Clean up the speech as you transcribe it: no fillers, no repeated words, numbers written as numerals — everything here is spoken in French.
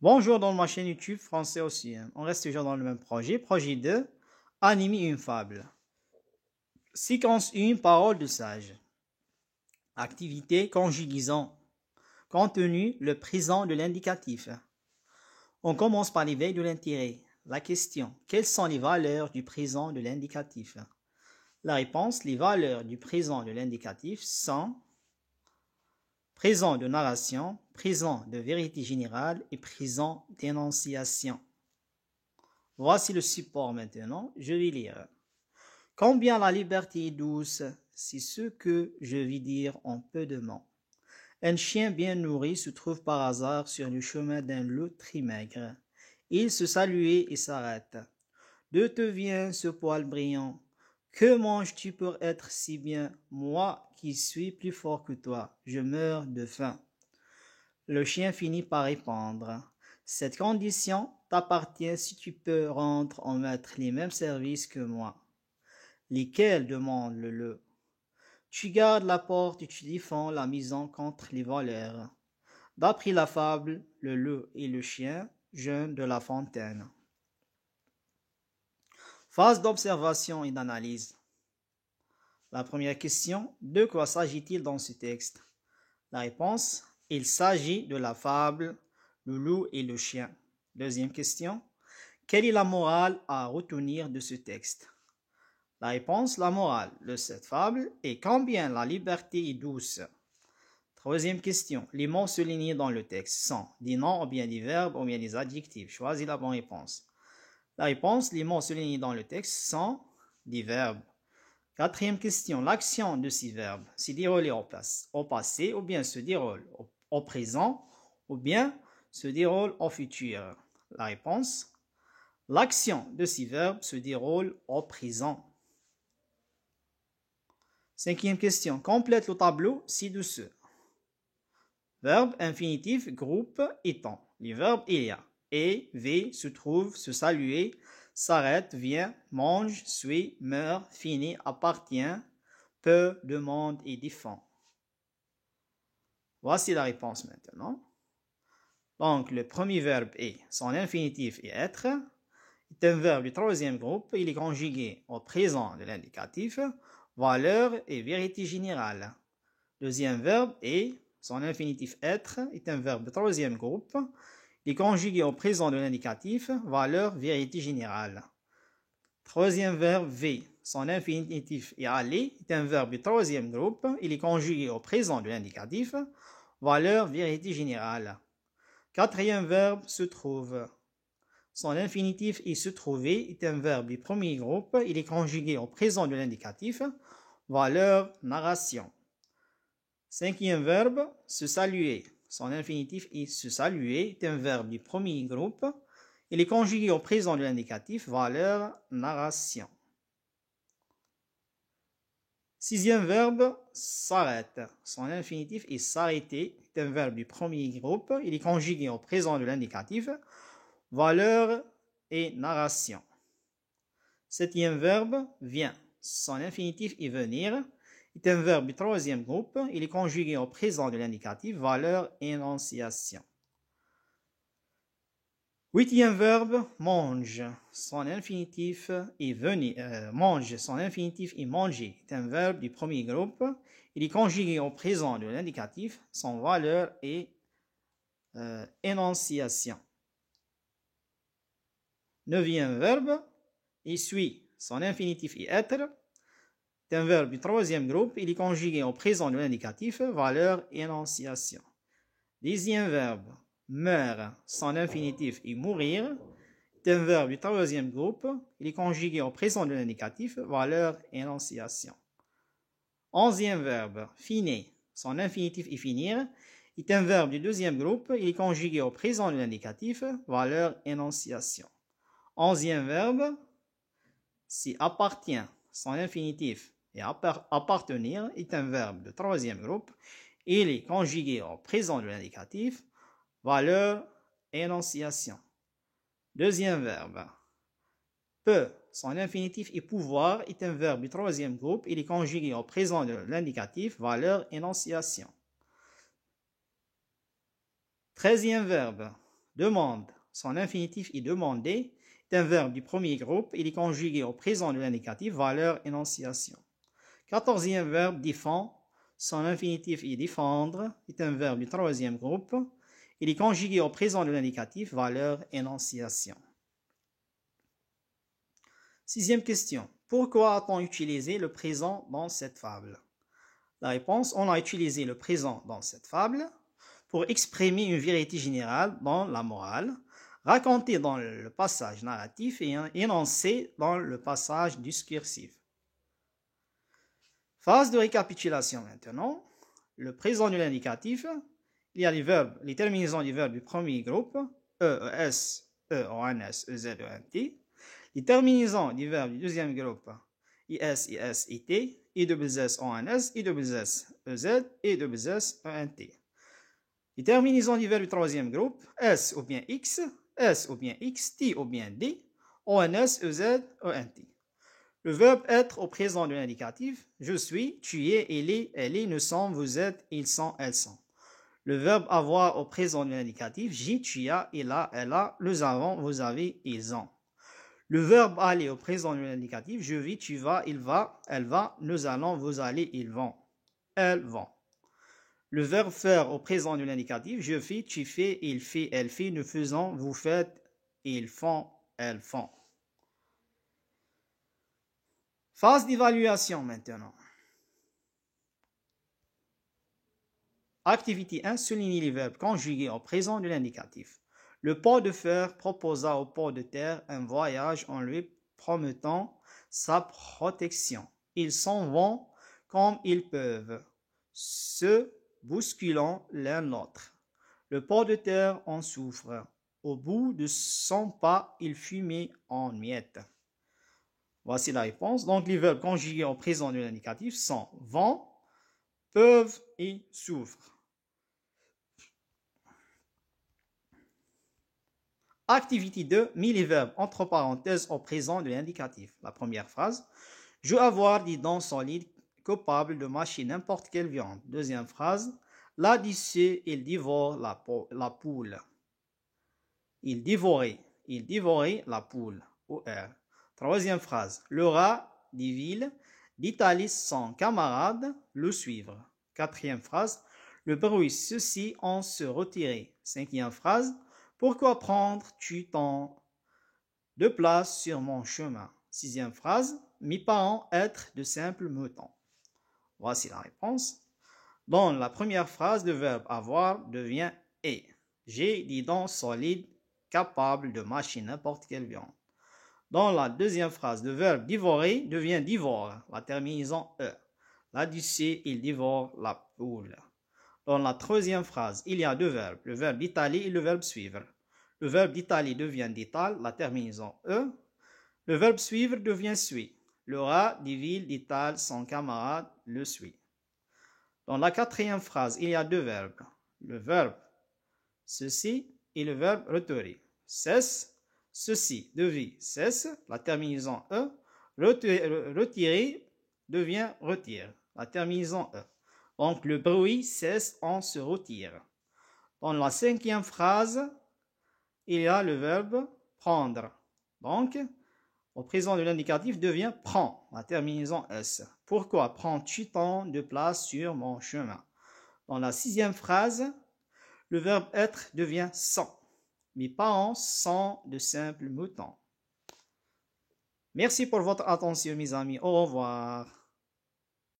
Bonjour dans ma chaîne YouTube Français aussi. On reste toujours dans le même projet. Projet 2, animer une fable. Séquence 1, parole de sage. Activité conjugisant. Contenu, le présent de l'indicatif. On commence par l'éveil de l'intérêt. La question, quelles sont les valeurs du présent de l'indicatif? La réponse, les valeurs du présent de l'indicatif sont présent de narration, présent de vérité générale et présent d'énonciation. Voici le support maintenant, je vais lire. Combien la liberté est douce, c'est ce que je vis dire en peu de mots. Un chien bien nourri se trouve par hasard sur le chemin d'un loup très maigre. Il se salue et s'arrête. D'où te vient ce poil brillant? Que manges-tu pour être si bien? Moi qui suis plus fort que toi, je meurs de faim. Le chien finit par répondre. Cette condition t'appartient si tu peux rendre en maître les mêmes services que moi. Lesquels? Demande le loup. Tu gardes la porte et tu défends la maison contre les voleurs. D'après la fable, le loup et le chien jeûnent de la fontaine. Phase d'observation et d'analyse. La première question, de quoi s'agit-il dans ce texte? La réponse, il s'agit de la fable, le loup et le chien. Deuxième question, quelle est la morale à retenir de ce texte? La réponse, la morale de cette fable est combien la liberté est douce. Troisième question, les mots soulignés dans le texte sont des noms ou bien des verbes ou bien des adjectifs. Choisis la bonne réponse. La réponse, les mots soulignés dans le texte sont des verbes. Quatrième question, l'action de ces verbes se déroule au passé ou bien se déroule au présent ou bien se déroule au futur. La réponse, l'action de ces verbes se déroule au présent. Cinquième question, complète le tableau ci-dessous. Verbe, infinitif, groupe, étant. Les verbes, il y a. Est, V, se trouve, se saluer, s'arrête, vient, mange, suit, meurt, finit, appartient, peut, demande et défend. Voici la réponse maintenant. Donc, le premier verbe est, son infinitif est être, est un verbe du troisième groupe, il est conjugué au présent de l'indicatif, valeur et vérité générale. Deuxième verbe est, son infinitif être, est un verbe du troisième groupe, il est conjugué au présent de l'indicatif, valeur, vérité générale. Troisième verbe V, son infinitif est aller, est un verbe du troisième groupe, il est conjugué au présent de l'indicatif, valeur, vérité générale. Quatrième verbe se trouve. Son infinitif est se trouver est un verbe du premier groupe, il est conjugué au présent de l'indicatif, valeur, narration. Cinquième verbe, se saluer. Son infinitif est se saluer est un verbe du premier groupe, il est conjugué au présent de l'indicatif, valeur, narration. Sixième verbe, s'arrête. Son infinitif est s'arrêter, est un verbe du premier groupe, il est conjugué au présent de l'indicatif, valeur et narration. Septième verbe, vient. Son infinitif est venir, est un verbe du troisième groupe, il est conjugué au présent de l'indicatif, valeur, énonciation. Huitième verbe, mange. Son infinitif est venir. Mange. Son infinitif est manger. C'est un verbe du premier groupe. Il est conjugué au présent de l'indicatif. Son valeur est énonciation. Neuvième verbe, il suit. Son infinitif est être. C'est un verbe du troisième groupe. Il est conjugué au présent de l'indicatif. Valeur, énonciation. Dixième verbe, meurt. Son infinitif est mourir. C'est un verbe du troisième groupe. Il est conjugué au présent de l'indicatif. Valeur, énonciation. Onzième verbe, finir. Son infinitif est finir. C'est un verbe du deuxième groupe. Il est conjugué au présent de l'indicatif. Valeur, énonciation. Onzième verbe, c'est appartient. Son infinitif est appartenir. C'est un verbe du troisième groupe. Il est conjugué au présent de l'indicatif. Valeur, énonciation. Deuxième verbe. Peut. Son infinitif est pouvoir, est un verbe du troisième groupe. Il est conjugué au présent de l'indicatif. Valeur, énonciation. Treizième verbe. Demande, son infinitif est demandé, est un verbe du premier groupe. Il est conjugué au présent de l'indicatif, valeur, énonciation. 14e verbe, défend. Son infinitif est défendre, est un verbe du troisième groupe. Il est conjugué au présent de l'indicatif, valeur, énonciation. 6e question. Pourquoi a-t-on utilisé le présent dans cette fable? La réponse, on a utilisé le présent dans cette fable pour exprimer une vérité générale dans la morale, racontée dans le passage narratif et énoncée dans le passage discursif. Phase de récapitulation maintenant. Le présent de l'indicatif, il y a les verbes, les terminaisons du verbe du premier groupe, ES, EONS, EZ, ENT. Les terminaisons du verbe du deuxième groupe, IS, IS, IT, IWS, ONS, IWS, EZ, IWS, ENT. Les terminaisons du verbe du troisième groupe, S ou bien X, S ou bien X, T ou bien D, ONS, EZ, ENT. Le verbe être au présent de l'indicatif, je suis, tu es, il est, elle est, nous sommes, vous êtes, ils sont, elles sont. Le verbe avoir au présent de l'indicatif, j'ai, tu as, il a, elle a, nous avons, vous avez, ils ont. Le verbe aller au présent de l'indicatif, je vis, tu vas, il va, elle va, nous allons, vous allez, ils vont, elles vont. Le verbe faire au présent de l'indicatif, je fais, tu fais, il fait, elle fait, nous faisons, vous faites, ils font, elles font. Phase d'évaluation maintenant. Activité 1, souligner les verbes conjugués au présent de l'indicatif. Le pot de fer proposa au pot de terre un voyage en lui promettant sa protection. Ils s'en vont comme ils peuvent, se bousculant l'un l'autre. Le pot de terre en souffre. Au bout de 100 pas, il fumait en miettes. Voici la réponse. Donc, les verbes conjugués au présent de l'indicatif sont vont, peuvent et souffrent. Activité 2, mis les verbes entre parenthèses au présent de l'indicatif. La première phrase, je veux avoir des dents solides capables de mâcher n'importe quelle viande. Deuxième phrase, là d'ici, il dévore la poule. Il dévorait la poule. OR. Troisième phrase, le rat des villes d'Italie sans camarade le suivre. Quatrième phrase, le bruit ceci en se retirer. Cinquième phrase, pourquoi prends-tu tant de place sur mon chemin? Sixième phrase, mes parents être de simples moutons. Voici la réponse. Dans la première phrase, le verbe avoir devient est. J'ai des dents solides capables de mâcher n'importe quelle viande. Dans la deuxième phrase, le verbe dévorer devient dévore, la terminaison e. Là-dessus, il dévore la poule. Dans la troisième phrase, il y a deux verbes, le verbe d'étaler et le verbe suivre. Le verbe d'étaler devient d'étale, la terminaison e. Le verbe suivre devient suit. Le rat des villes d'étale son camarade le suit. Dans la quatrième phrase, il y a deux verbes, le verbe ceci et le verbe retirer. Cesse, ceci devient cesse, la terminaison e. Retirer devient retire, la terminaison e. Donc le bruit cesse, on se retire. Dans la cinquième phrase, il y a le verbe prendre. Donc, au présent de l'indicatif devient prend, la terminaison s. Pourquoi prends-tu tant de place sur mon chemin? Dans la sixième phrase, le verbe être devient sont. Mes parents sont de simples moutons. Merci pour votre attention, mes amis. Au revoir.